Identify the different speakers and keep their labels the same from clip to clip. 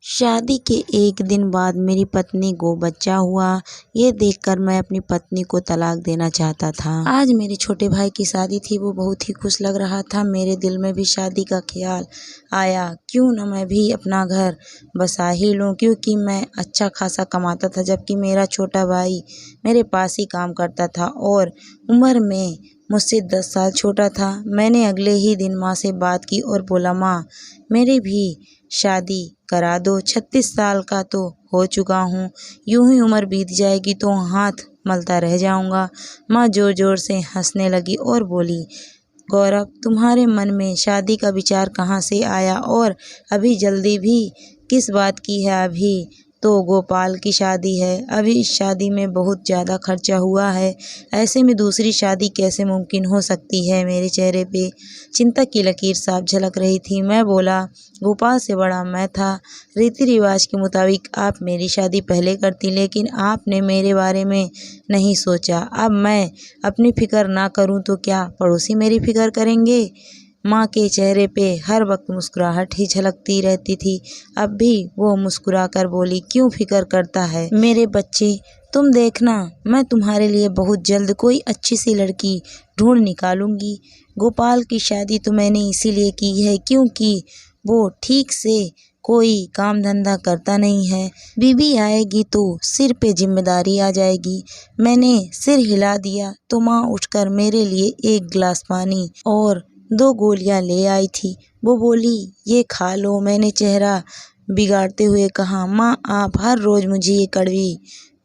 Speaker 1: शादी के एक दिन बाद मेरी पत्नी को बच्चा हुआ। ये देखकर मैं अपनी पत्नी को तलाक देना चाहता था। आज मेरे छोटे भाई की शादी थी। वो बहुत ही खुश लग रहा था। मेरे दिल में भी शादी का ख्याल आया, क्यों न मैं भी अपना घर बसा ही लूं, क्योंकि मैं अच्छा खासा कमाता था, जबकि मेरा छोटा भाई मेरे पास ही काम करता था और उम्र में मुझसे 10 साल छोटा था। मैंने अगले ही दिन माँ से बात की और बोला, माँ मेरी भी शादी करा दो। 36 साल का तो हो चुका हूँ, यूं ही उम्र बीत जाएगी तो हाथ मलता रह जाऊंगा। माँ जोर जोर से हंसने लगी और बोली, गौरव तुम्हारे मन में शादी का विचार कहाँ से आया, और अभी जल्दी भी किस बात की है? अभी तो गोपाल की शादी है। अभी इस शादी में बहुत ज़्यादा खर्चा हुआ है, ऐसे में दूसरी शादी कैसे मुमकिन हो सकती है? मेरे चेहरे पे चिंता की लकीर साफ झलक रही थी। मैं बोला, गोपाल से बड़ा मैं था। रीति रिवाज के मुताबिक आप मेरी शादी पहले करती, लेकिन आपने मेरे बारे में नहीं सोचा। अब मैं अपनी फिक्र ना करूं तो क्या पड़ोसी मेरी फिक्र करेंगे? माँ के चेहरे पे हर वक्त मुस्कुराहट ही झलकती रहती थी। अब भी वो मुस्कुराकर बोली, क्यों फिक्र करता है मेरे बच्चे? तुम देखना, मैं तुम्हारे लिए बहुत जल्द कोई अच्छी सी लड़की ढूंढ निकालूंगी। गोपाल की शादी तो मैंने इसीलिए की है क्योंकि वो ठीक से कोई काम धंधा करता नहीं है। बीबी आएगी तो सिर पे जिम्मेदारी आ जाएगी। मैंने सिर हिला दिया तो माँ उठकर मेरे लिए एक गिलास पानी और 2 गोलियां ले आई थी। वो बोली, ये खा लो। मैंने चेहरा बिगाड़ते हुए कहा, माँ आप हर रोज मुझे ये कड़वी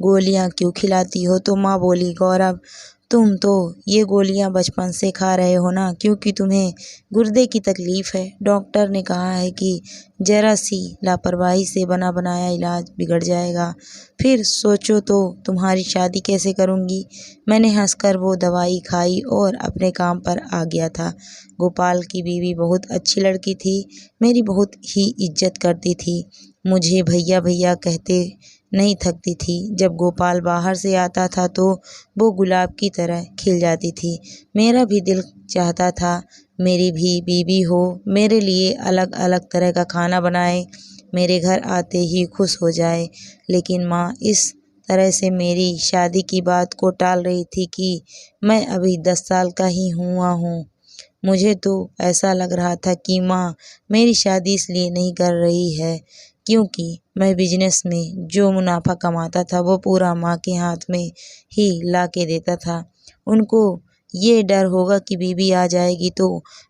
Speaker 1: गोलियां क्यों खिलाती हो? तो माँ बोली, गौरव तुम तो ये गोलियां बचपन से खा रहे हो ना, क्योंकि तुम्हें गुर्दे की तकलीफ है। डॉक्टर ने कहा है कि जरा सी लापरवाही से बना बनाया इलाज बिगड़ जाएगा। फिर सोचो तो तुम्हारी शादी कैसे करूंगी? मैंने हंसकर वो दवाई खाई और अपने काम पर आ गया था। गोपाल की बीवी बहुत अच्छी लड़की थी, मेरी बहुत ही इज्जत करती थी। मुझे भैया भैया कहते नहीं थकती थी। जब गोपाल बाहर से आता था तो वो गुलाब की तरह खिल जाती थी। मेरा भी दिल चाहता था मेरी भी बीवी हो, मेरे लिए अलग अलग तरह का खाना बनाए, मेरे घर आते ही खुश हो जाए। लेकिन माँ इस तरह से मेरी शादी की बात को टाल रही थी कि मैं अभी 10 साल का ही हुआ हूँ। मुझे तो ऐसा लग रहा था कि माँ मेरी शादी इसलिए नहीं कर रही है क्योंकि मैं बिजनेस में जो मुनाफा कमाता था वो पूरा माँ के हाथ में ही ला के देता था। उनको ये डर होगा कि बीबी आ जाएगी तो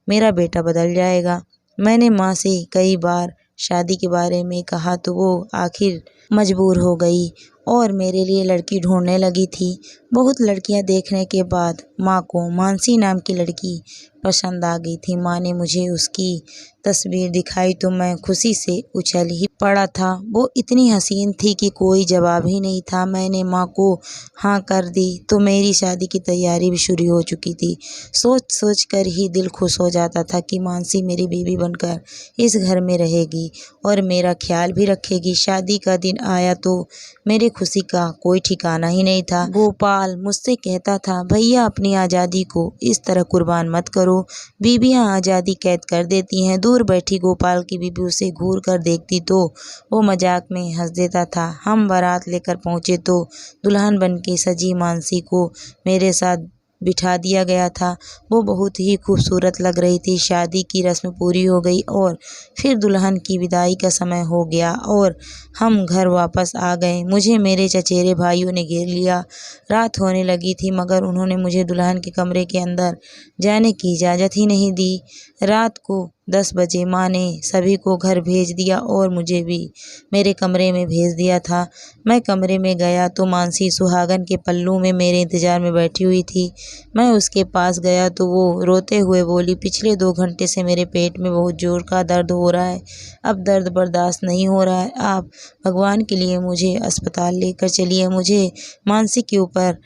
Speaker 1: मेरा बेटा बदल जाएगा। मैंने माँ से कई बार शादी के बारे में कहा तो वो आखिर मजबूर हो गई और मेरे लिए लड़की ढूंढने लगी थी। बहुत लड़कियां देखने के बाद माँ को मानसी नाम की लड़की पसंद आ गई थी। माँ ने मुझे उसकी तस्वीर दिखाई तो मैं खुशी से उछल ही पड़ा था। वो इतनी हसीन थी कि कोई जवाब ही नहीं था। मैंने माँ को हाँ कर दी तो मेरी शादी की तैयारी भी शुरू हो चुकी थी। सोच सोच कर ही दिल खुश हो जाता था कि मानसी मेरी बीवी बनकर इस घर में रहेगी और मेरा ख्याल भी रखेगी। शादी का दिन आया तो मेरी खुशी का कोई ठिकाना ही नहीं था। गोपाल मुझसे कहता था, भैया अपनी आज़ादी को इस तरह कुर्बान मत करो, बीबियां आज़ादी कैद कर देती हैं। दूर बैठी गोपाल की बीबी उसे घूर कर देखती तो वो मजाक में हंस देता था। हम बारात लेकर पहुंचे तो दुल्हन बन के सजी मानसी को मेरे साथ बिठा दिया गया था। वो बहुत ही खूबसूरत लग रही थी। शादी की रस्म पूरी हो गई और फिर दुल्हन की विदाई का समय हो गया और हम घर वापस आ गए। मुझे मेरे चचेरे भाइयों ने घेर लिया। रात होने लगी थी मगर उन्होंने मुझे दुल्हन के कमरे के अंदर जाने की इजाज़त ही नहीं दी। रात को 10 बजे माँ ने सभी को घर भेज दिया और मुझे भी मेरे कमरे में भेज दिया था। मैं कमरे में गया तो मानसी सुहागन के पल्लू में मेरे इंतजार में बैठी हुई थी। मैं उसके पास गया तो वो रोते हुए बोली, पिछले 2 घंटे से मेरे पेट में बहुत जोर का दर्द हो रहा है। अब दर्द बर्दाश्त नहीं हो रहा है। आप भगवान के लिए मुझे अस्पताल लेकर चलिए। मुझे मानसी के ऊपर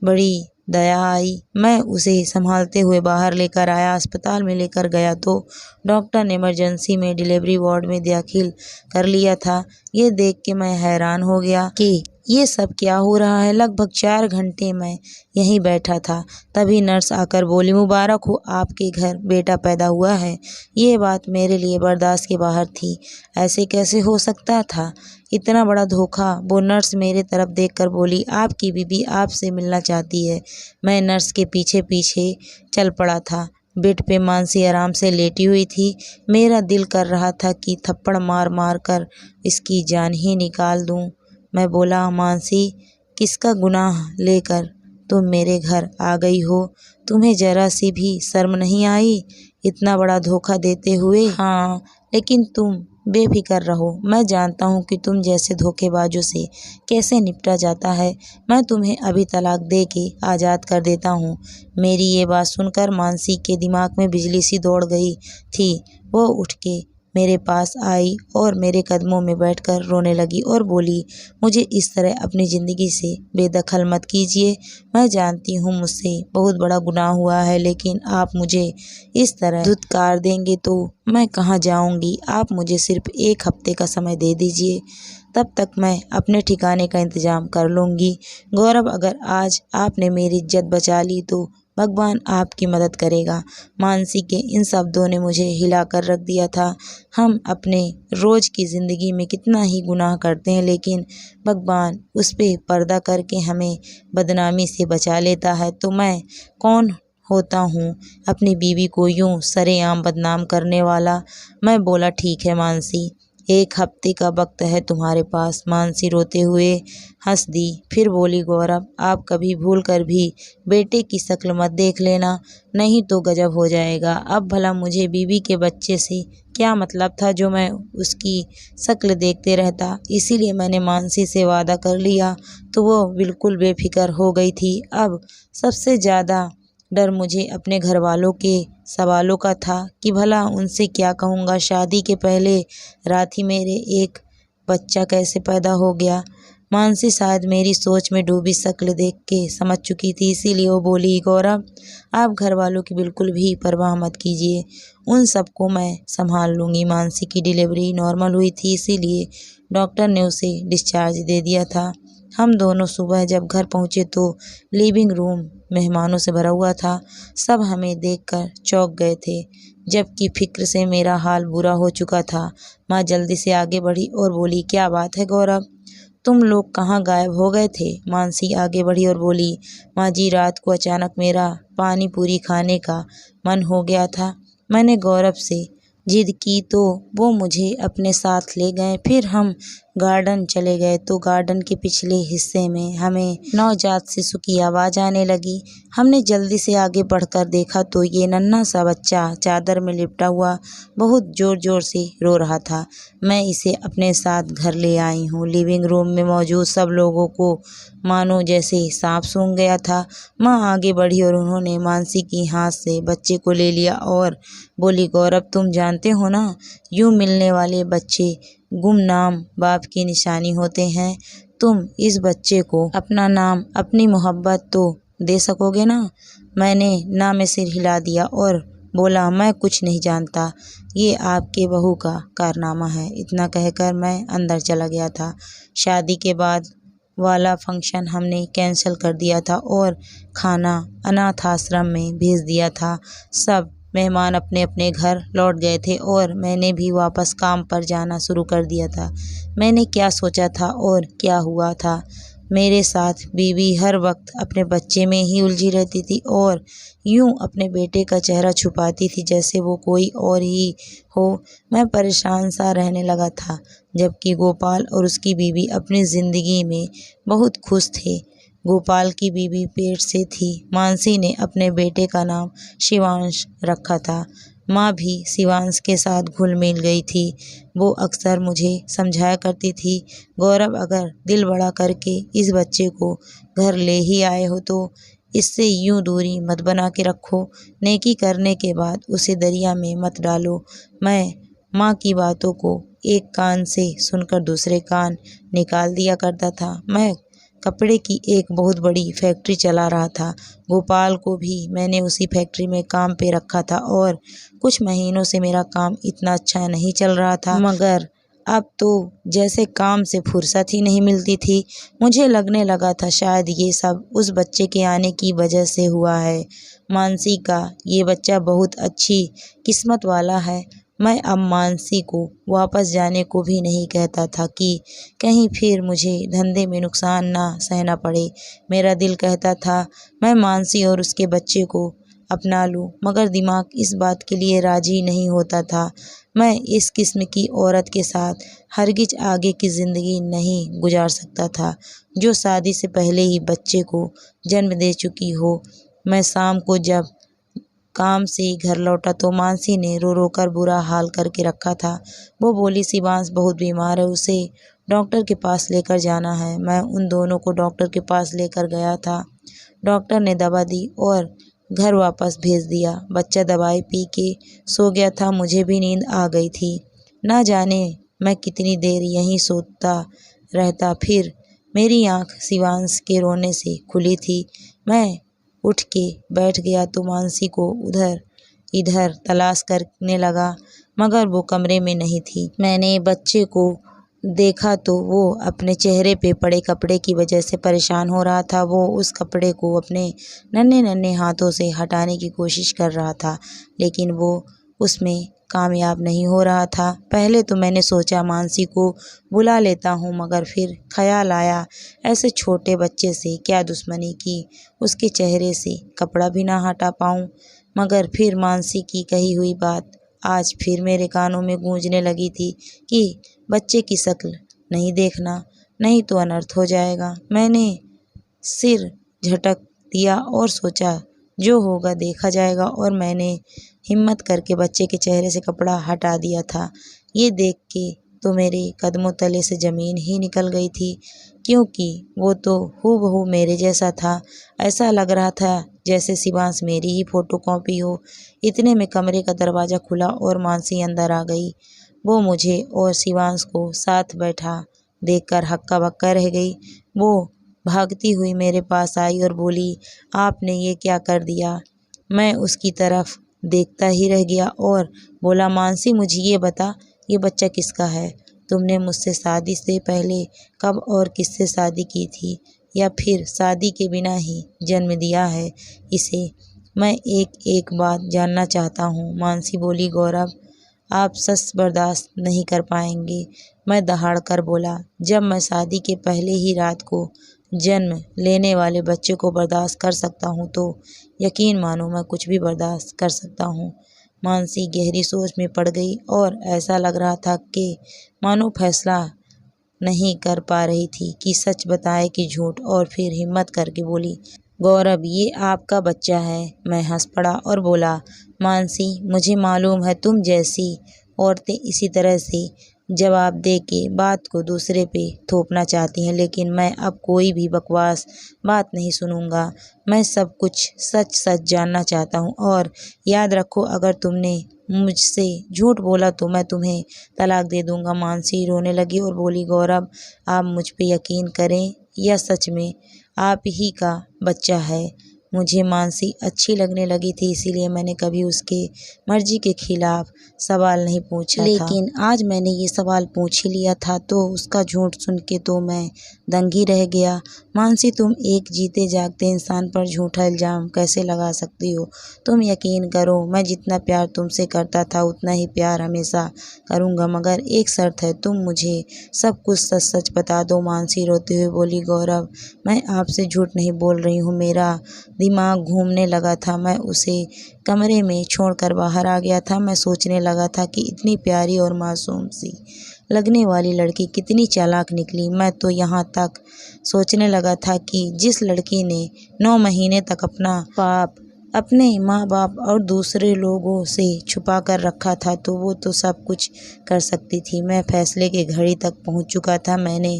Speaker 1: बड़ी दया आई। मैं उसे संभालते हुए बाहर लेकर आया। अस्पताल में लेकर गया तो डॉक्टर ने इमरजेंसी में डिलीवरी वार्ड में दाखिल कर लिया था। ये देख के मैं हैरान हो गया कि ये सब क्या हो रहा है? लगभग 4 घंटे मैं यहीं बैठा था। तभी नर्स आकर बोली, मुबारक हो, आपके घर बेटा पैदा हुआ है। ये बात मेरे लिए बर्दाश्त के बाहर थी। ऐसे कैसे हो सकता था? इतना बड़ा धोखा। वो नर्स मेरे तरफ देखकर बोली, आपकी बीबी आपसे मिलना चाहती है। मैं नर्स के पीछे पीछे चल पड़ा था। बेड पे मानसी आराम से लेटी हुई थी। मेरा दिल कर रहा था कि थप्पड़ मार मार कर इसकी जान ही निकाल दूं। मैं बोला, मानसी, किसका गुनाह लेकर तुम मेरे घर आ गई हो? तुम्हें जरा सी भी शर्म नहीं आई इतना बड़ा धोखा देते हुए? हाँ, लेकिन तुम बेफिक्र रहो। मैं जानता हूँ कि तुम जैसे धोखेबाजों से कैसे निपटा जाता है। मैं तुम्हें अभी तलाक दे के आज़ाद कर देता हूँ। मेरी ये बात सुनकर मानसी के दिमाग में बिजली सी दौड़ गई थी। वो उठ के मेरे पास आई और मेरे कदमों में बैठकर रोने लगी और बोली, मुझे इस तरह अपनी ज़िंदगी से बेदखल मत कीजिए। मैं जानती हूँ मुझसे बहुत बड़ा गुनाह हुआ है, लेकिन आप मुझे इस तरह धुतकार देंगे तो मैं कहाँ जाऊँगी? आप मुझे सिर्फ 1 हफ्ते का समय दे दीजिए, तब तक मैं अपने ठिकाने का इंतज़ाम कर लूँगी। गौरव, अगर आज आपने मेरी इज्जत बचा ली तो भगवान आपकी मदद करेगा। मानसी के इन शब्दों ने मुझे हिला कर रख दिया था। हम अपने रोज़ की ज़िंदगी में कितना ही गुनाह करते हैं, लेकिन भगवान उस पे पर्दा करके हमें बदनामी से बचा लेता है। तो मैं कौन होता हूँ अपनी बीवी को यूँ सरेआम बदनाम करने वाला? मैं बोला, ठीक है मानसी, 1 हफ्ते का वक्त है तुम्हारे पास। मानसी रोते हुए हंस दी। फिर बोली, गौरव, आप कभी भूल कर भी बेटे की शक्ल मत देख लेना, नहीं तो गजब हो जाएगा। अब भला मुझे बीवी के बच्चे से क्या मतलब था जो मैं उसकी शक्ल देखते रहता? इसीलिए मैंने मानसी से वादा कर लिया। तो वो बिल्कुल बेफिक्र हो गई थी। अब सबसे ज़्यादा डर मुझे अपने घर वालों के सवालों का था कि भला उनसे क्या कहूँगा। शादी के पहले रात ही मेरे एक बच्चा कैसे पैदा हो गया? मानसी शायद मेरी सोच में डूबी शक्ल देख के समझ चुकी थी, इसीलिए वो बोली, गौरव, आप घर वालों की बिल्कुल भी परवाह मत कीजिए, उन सबको मैं संभाल लूँगी। मानसी की डिलीवरी नॉर्मल हुई थी, इसीलिए डॉक्टर ने उसे डिस्चार्ज दे दिया था। हम दोनों सुबह जब घर पहुँचे तो लिविंग रूम मेहमानों से भरा हुआ था। सब हमें देखकर चौंक गए थे, जबकि फिक्र से मेरा हाल बुरा हो चुका था। माँ जल्दी से आगे बढ़ी और बोली, क्या बात है गौरव, तुम लोग कहाँ गायब हो गए थे? मानसी आगे बढ़ी और बोली, माँ जी, रात को अचानक मेरा पानी पूरी खाने का मन हो गया था। मैंने गौरव से जिद की तो वो मुझे अपने साथ ले गए। फिर हम गार्डन चले गए तो गार्डन के पिछले हिस्से में हमें नवजात शिशु की आवाज़ आने लगी। हमने जल्दी से आगे बढ़कर देखा तो ये नन्हा सा बच्चा चादर में लिपटा हुआ बहुत ज़ोर ज़ोर से रो रहा था। मैं इसे अपने साथ घर ले आई हूँ। लिविंग रूम में मौजूद सब लोगों को मानो जैसे सांप सूंघ गया था। माँ आगे बढ़ी और उन्होंने मानसी की हाथ से बच्चे को ले लिया और बोली, गौरव, तुम जानते हो ना, यूँ मिलने वाले बच्चे गुमनाम बाप की निशानी होते हैं। तुम इस बच्चे को अपना नाम, अपनी मोहब्बत तो दे सकोगे ना? मैंने ना में सिर हिला दिया और बोला, मैं कुछ नहीं जानता, ये आपके बहू का कारनामा है। इतना कहकर मैं अंदर चला गया था। शादी के बाद वाला फंक्शन हमने कैंसिल कर दिया था और खाना अनाथ आश्रम में भेज दिया था। सब मेहमान अपने अपने घर लौट गए थे और मैंने भी वापस काम पर जाना शुरू कर दिया था। मैंने क्या सोचा था और क्या हुआ था मेरे साथ? बीवी हर वक्त अपने बच्चे में ही उलझी रहती थी और यूं अपने बेटे का चेहरा छुपाती थी जैसे वो कोई और ही हो। मैं परेशान सा रहने लगा था, जबकि गोपाल और उसकी बीवी अपनी ज़िंदगी में बहुत खुश थे। गोपाल की बीवी पेट से थी। मानसी ने अपने बेटे का नाम शिवांश रखा था। माँ भी शिवांश के साथ घुल मिल गई थी। वो अक्सर मुझे समझाया करती थी, गौरव, अगर दिल बड़ा करके इस बच्चे को घर ले ही आए हो तो इससे यूं दूरी मत बना के रखो। नेकी करने के बाद उसे दरिया में मत डालो। मैं माँ की बातों को एक कान से सुनकर दूसरे कान निकाल दिया करता था। मैं कपड़े की एक बहुत बड़ी फैक्ट्री चला रहा था। गोपाल को भी मैंने उसी फैक्ट्री में काम पे रखा था और कुछ महीनों से मेरा काम इतना अच्छा नहीं चल रहा था, मगर अब तो जैसे काम से फुर्सत ही नहीं मिलती थी। मुझे लगने लगा था शायद ये सब उस बच्चे के आने की वजह से हुआ है। मानसी का ये बच्चा बहुत अच्छी किस्मत वाला है। मैं अब मानसी को वापस जाने को भी नहीं कहता था कि कहीं फिर मुझे धंधे में नुकसान ना सहना पड़े। मेरा दिल कहता था मैं मानसी और उसके बच्चे को अपना लूं, मगर दिमाग इस बात के लिए राजी नहीं होता था। मैं इस किस्म की औरत के साथ हरगिज आगे की ज़िंदगी नहीं गुजार सकता था, जो शादी से पहले ही बच्चे को जन्म दे चुकी हो। मैं शाम को जब काम से घर लौटा तो मानसी ने रो रो कर बुरा हाल करके रखा था। वो बोली शिवांश बहुत बीमार है, उसे डॉक्टर के पास लेकर जाना है। मैं उन दोनों को डॉक्टर के पास लेकर गया था। डॉक्टर ने दवा दी और घर वापस भेज दिया। बच्चा दवाई पी के सो गया था। मुझे भी नींद आ गई थी। ना जाने मैं कितनी देर यहीं सोता रहता, फिर मेरी आँख शिवांश के रोने से खुली थी। मैं उठ के बैठ गया तो मानसी को उधर इधर तलाश करने लगा, मगर वो कमरे में नहीं थी। मैंने बच्चे को देखा तो वो अपने चेहरे पे पड़े कपड़े की वजह से परेशान हो रहा था। वो उस कपड़े को अपने नन्हे नन्हे हाथों से हटाने की कोशिश कर रहा था, लेकिन वो उसमें कामयाब नहीं हो रहा था। पहले तो मैंने सोचा मानसी को बुला लेता हूँ, मगर फिर ख्याल आया ऐसे छोटे बच्चे से क्या दुश्मनी की उसके चेहरे से कपड़ा भी ना हटा पाऊँ। मगर फिर मानसी की कही हुई बात आज फिर मेरे कानों में गूंजने लगी थी कि बच्चे की शक्ल नहीं देखना, नहीं तो अनर्थ हो जाएगा। मैंने सिर झटक दिया और सोचा जो होगा देखा जाएगा, और मैंने हिम्मत करके बच्चे के चेहरे से कपड़ा हटा दिया था। ये देख के तो मेरे कदमों तले से ज़मीन ही निकल गई थी, क्योंकि वो तो हूबहू मेरे जैसा था। ऐसा लग रहा था जैसे शिवांश मेरी ही फ़ोटोकॉपी हो। इतने में कमरे का दरवाज़ा खुला और मानसी अंदर आ गई। वो मुझे और शिवांश को साथ बैठा देखकर हक्का बक्का रह गई। वो भागती हुई मेरे पास आई और बोली, आपने ये क्या कर दिया? मैं उसकी तरफ देखता ही रह गया और बोला, मानसी मुझे ये बता, ये बच्चा किसका है? तुमने मुझसे शादी से पहले कब और किससे शादी की थी, या फिर शादी के बिना ही जन्म दिया है इसे? मैं एक एक बात जानना चाहता हूँ। मानसी बोली, गौरव आप सच बर्दाश्त नहीं कर पाएंगे। मैं दहाड़ कर बोला, जब मैं शादी के पहले ही रात को जन्म लेने वाले बच्चे को बर्दाश्त कर सकता हूँ तो यकीन मानो मैं कुछ भी बर्दाश्त कर सकता हूँ। मानसी गहरी सोच में पड़ गई और ऐसा लग रहा था कि मानो फैसला नहीं कर पा रही थी कि सच बताए कि झूठ, और फिर हिम्मत करके बोली, गौरव ये आपका बच्चा है। मैं हंस पड़ा और बोला, मानसी मुझे मालूम है तुम जैसी औरतें इसी तरह से जवाब दे के बात को दूसरे पे थोपना चाहती हैं, लेकिन मैं अब कोई भी बकवास बात नहीं सुनूंगा। मैं सब कुछ सच सच जानना चाहता हूँ, और याद रखो अगर तुमने मुझसे झूठ बोला तो मैं तुम्हें तलाक दे दूंगा। मानसी रोने लगी और बोली, गौरव आप मुझ पे यकीन करें, यह सच में आप ही का बच्चा है। मुझे मानसी अच्छी लगने लगी थी, इसीलिए मैंने कभी उसके मर्जी के खिलाफ सवाल नहीं पूछा था। लेकिन आज मैंने ये सवाल पूछ ही लिया था तो उसका झूठ सुन के तो मैं दंग ही रह गया। मानसी तुम एक जीते जागते इंसान पर झूठा इल्ज़ाम कैसे लगा सकती हो? तुम यकीन करो मैं जितना प्यार तुमसे करता था उतना ही प्यार हमेशा करूँगा, मगर एक शर्त है, तुम मुझे सब कुछ सच सच बता दो। मानसी रोते हुए बोली, गौरव मैं आपसे झूठ नहीं बोल रही हूँ, मेरा दिमाग घूमने लगा था। मैं उसे कमरे में छोड़कर बाहर आ गया था। मैं सोचने लगा था कि इतनी प्यारी और मासूम सी लगने वाली लड़की कितनी चालाक निकली। मैं तो यहाँ तक सोचने लगा था कि जिस लड़की ने 9 महीने तक अपना पाप अपने माँ बाप और दूसरे लोगों से छुपा कर रखा था तो वो तो सब कुछ कर सकती थी। मैं फैसले की घड़ी तक पहुँच चुका था। मैंने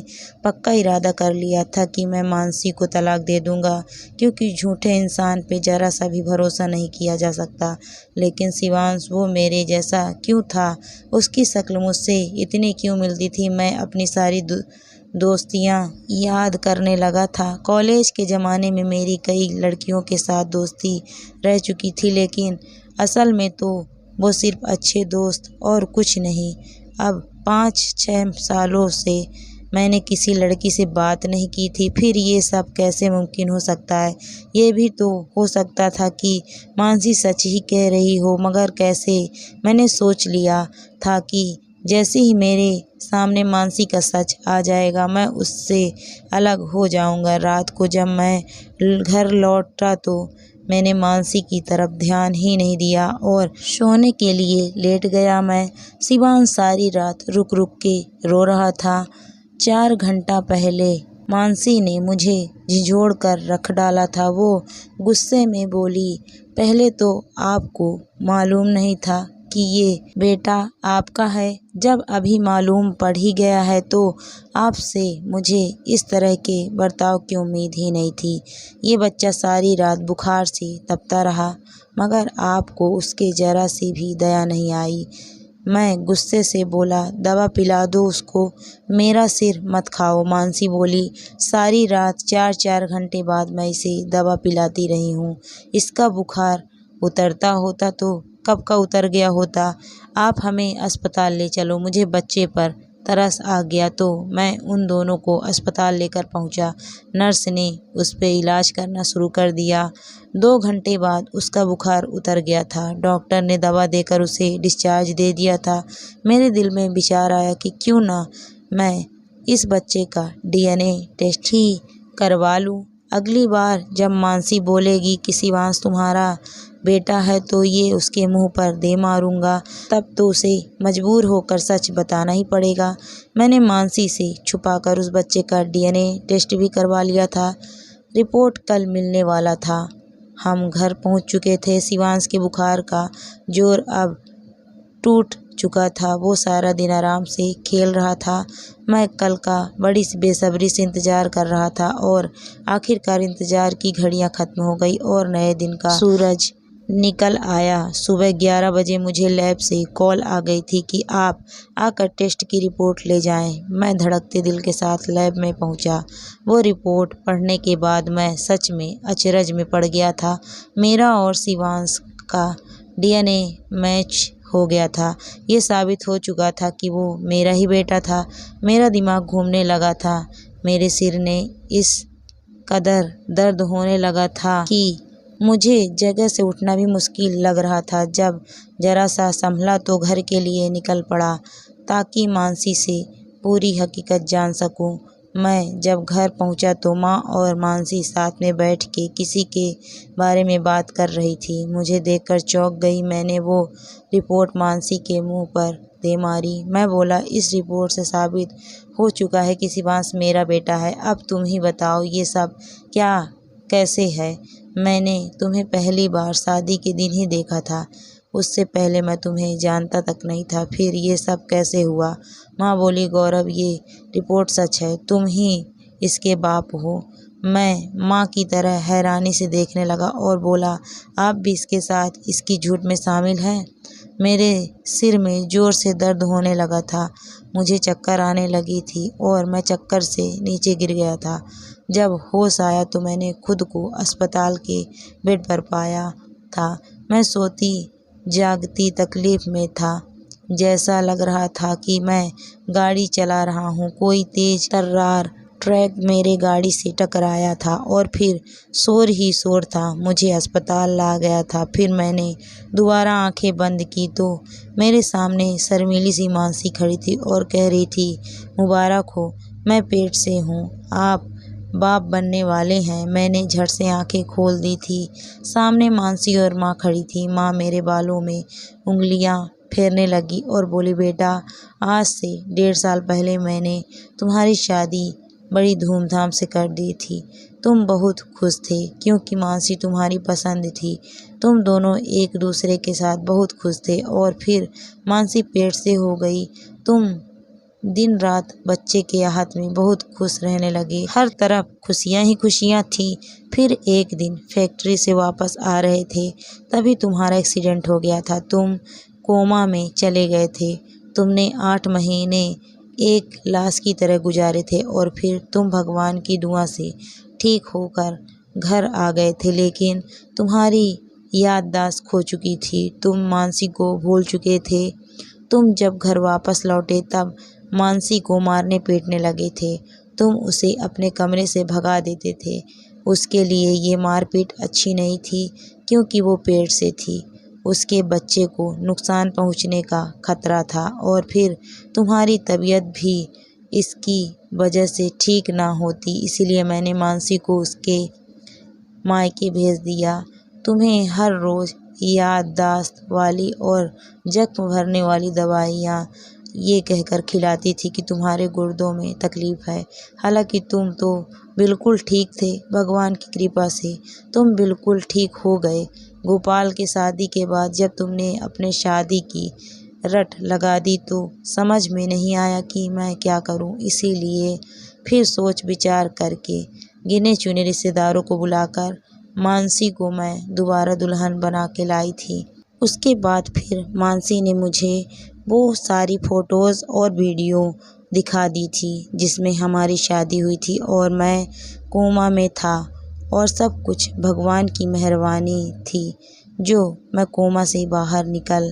Speaker 1: पक्का इरादा कर लिया था कि मैं मानसी को तलाक दे दूँगा, क्योंकि झूठे इंसान पे ज़रा सा भी भरोसा नहीं किया जा सकता। लेकिन शिवांश वो मेरे जैसा क्यों था? उसकी शक्ल मुझसे इतनी क्यों मिलती थी? मैं अपनी सारी दोस्तियाँ याद करने लगा था। कॉलेज के ज़माने में मेरी कई लड़कियों के साथ दोस्ती रह चुकी थी, लेकिन असल में तो वो सिर्फ अच्छे दोस्त और कुछ नहीं। अब 5-6 सालों से मैंने किसी लड़की से बात नहीं की थी, फिर ये सब कैसे मुमकिन हो सकता है? ये भी तो हो सकता था कि मानसी सच ही कह रही हो, मगर कैसे? मैंने सोच लिया था कि जैसे ही मेरे सामने मानसी का सच आ जाएगा, मैं उससे अलग हो जाऊंगा। रात को जब मैं घर लौटा तो मैंने मानसी की तरफ ध्यान ही नहीं दिया और सोने के लिए लेट गया। मैं शिवांश सारी रात रुक रुक के रो रहा था। 4 घंटा पहले मानसी ने मुझे झिझोड़ कर रख डाला था। वो गुस्से में बोली, पहले तो आपको मालूम नहीं था कि ये बेटा आपका है, जब अभी मालूम पड़ ही गया है तो आपसे मुझे इस तरह के बर्ताव की उम्मीद ही नहीं थी। ये बच्चा सारी रात बुखार से तपता रहा, मगर आपको उसके जरा सी भी दया नहीं आई। मैं गुस्से से बोला, दवा पिला दो उसको, मेरा सिर मत खाओ। मानसी बोली, सारी रात 4-4 घंटे बाद मैं इसे दवा पिलाती रही हूँ। इसका बुखार उतरता होता तो कब का उतर गया होता। आप हमें अस्पताल ले चलो। मुझे बच्चे पर तरस आ गया तो मैं उन दोनों को अस्पताल लेकर पहुंचा। नर्स ने उस पे इलाज करना शुरू कर दिया। 2 घंटे बाद उसका बुखार उतर गया था। डॉक्टर ने दवा देकर उसे डिस्चार्ज दे दिया था। मेरे दिल में विचार आया कि क्यों ना मैं इस बच्चे का DNA टेस्ट ही करवा लूं। अगली बार जब मानसी बोलेगी कि शिवांश तुम्हारा बेटा है तो ये उसके मुंह पर दे मारूंगा, तब तो उसे मजबूर होकर सच बताना ही पड़ेगा। मैंने मानसी से छुपाकर उस बच्चे का DNA टेस्ट भी करवा लिया था। रिपोर्ट कल मिलने वाला था। हम घर पहुंच चुके थे। शिवांश के बुखार का जोर अब टूट चुका था। वो सारा दिन आराम से खेल रहा था। मैं कल का बड़ी बेसब्री से इंतजार कर रहा था और आखिरकार इंतजार की घड़ियां खत्म हो गई और नए दिन का सूरज निकल आया। सुबह 11 बजे मुझे लैब से कॉल आ गई थी कि आप आकर टेस्ट की रिपोर्ट ले जाएं। मैं धड़कते दिल के साथ लैब में पहुंचा। वो रिपोर्ट पढ़ने के बाद मैं सच में अचरज में पड़ गया था। मेरा और शिवांश का DNA मैच हो गया था। ये साबित हो चुका था कि वो मेरा ही बेटा था। मेरा दिमाग घूमने लगा था। मेरे सिर ने इस कदर दर्द होने लगा था कि मुझे जगह से उठना भी मुश्किल लग रहा था। जब जरा सा संभला तो घर के लिए निकल पड़ा ताकि मानसी से पूरी हकीकत जान सकूं। मैं जब घर पहुंचा तो माँ और मानसी साथ में बैठ के किसी के बारे में बात कर रही थी। मुझे देखकर चौंक गई। मैंने वो रिपोर्ट मानसी के मुंह पर दे मारी। मैं बोला, इस रिपोर्ट से साबित हो चुका है कि शिवांश मेरा बेटा है। अब तुम ही बताओ ये सब क्या कैसे है? मैंने तुम्हें पहली बार शादी के दिन ही देखा था। उससे पहले मैं तुम्हें जानता तक नहीं था। फिर ये सब कैसे हुआ? माँ बोली, गौरव ये रिपोर्ट सच है। तुम ही इसके बाप हो। मैं माँ की तरह हैरानी से देखने लगा और बोला, आप भी इसके साथ इसकी झूठ में शामिल हैं? मेरे सिर में जोर से दर्द होने लगा था। मुझे चक्कर आने लगी थी और मैं चक्कर से नीचे गिर गया था। जब होश आया तो मैंने खुद को अस्पताल के बेड पर पाया था। मैं सोती जागती तकलीफ में था। जैसा लग रहा था कि मैं गाड़ी चला रहा हूँ। कोई तेज तर्रार ट्रक मेरे गाड़ी से टकराया था और फिर शोर ही शोर था। मुझे अस्पताल ला गया था। फिर मैंने दोबारा आंखें बंद की तो मेरे सामने शर्मीली सी मानसी खड़ी थी और कह रही थी, मुबारक हो, मैं पेट से हूँ, आप बाप बनने वाले हैं। मैंने झट से आंखें खोल दी थी। सामने मानसी और माँ खड़ी थी। माँ मेरे बालों में उंगलियां फेरने लगी और बोली, बेटा आज से 1.5 साल पहले मैंने तुम्हारी शादी बड़ी धूमधाम से कर दी थी। तुम बहुत खुश थे क्योंकि मानसी तुम्हारी पसंद थी। तुम दोनों एक दूसरे के साथ बहुत खुश थे और फिर मानसी पेट से हो गई। तुम दिन रात बच्चे के आहत में बहुत खुश रहने लगे। हर तरफ खुशियां ही खुशियां थी। फिर एक दिन फैक्ट्री से वापस आ रहे थे तभी तुम्हारा एक्सीडेंट हो गया था। तुम कोमा में चले गए थे। तुमने 8 महीने एक लाश की तरह गुजारे थे और फिर तुम भगवान की दुआ से ठीक होकर घर आ गए थे, लेकिन तुम्हारी याददाश्त खो चुकी थी। तुम मानसी को भूल चुके थे। तुम जब घर वापस लौटे तब मानसी को मारने पीटने लगे थे। तुम उसे अपने कमरे से भगा देते थे। उसके लिए ये मारपीट अच्छी नहीं थी क्योंकि वो पेट से थी। उसके बच्चे को नुकसान पहुंचने का खतरा था और फिर तुम्हारी तबीयत भी इसकी वजह से ठीक ना होती, इसलिए मैंने मानसी को उसके मायके भेज दिया। तुम्हें हर रोज़ याददाश्त वाली और जख्म भरने वाली दवाइयाँ ये कहकर खिलाती थी कि तुम्हारे गुर्दों में तकलीफ़ है। हालांकि तुम तो बिल्कुल ठीक थे। भगवान की कृपा से तुम बिल्कुल ठीक हो गए। गोपाल के शादी के बाद जब तुमने अपने शादी की रट लगा दी तो समझ में नहीं आया कि मैं क्या करूं, इसीलिए फिर सोच विचार करके गिने चुने रिश्तेदारों को बुलाकर मानसी को मैं दोबारा दुल्हन बना के लाई थी। उसके बाद फिर मानसी ने मुझे वो सारी फ़ोटोज़ और वीडियो दिखा दी थी जिसमें हमारी शादी हुई थी और मैं कोमा में था और सब कुछ भगवान की मेहरबानी थी जो मैं कोमा से बाहर निकल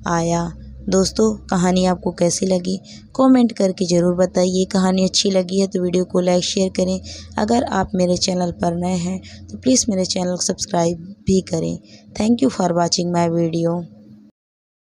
Speaker 1: आया। दोस्तों, कहानी आपको कैसी लगी कमेंट करके ज़रूर बताइए। कहानी अच्छी लगी है तो वीडियो को लाइक शेयर करें। अगर आप मेरे चैनल पर नए हैं तो प्लीज़ मेरे चैनल को सब्सक्राइब भी करें। Thank you for watching my video.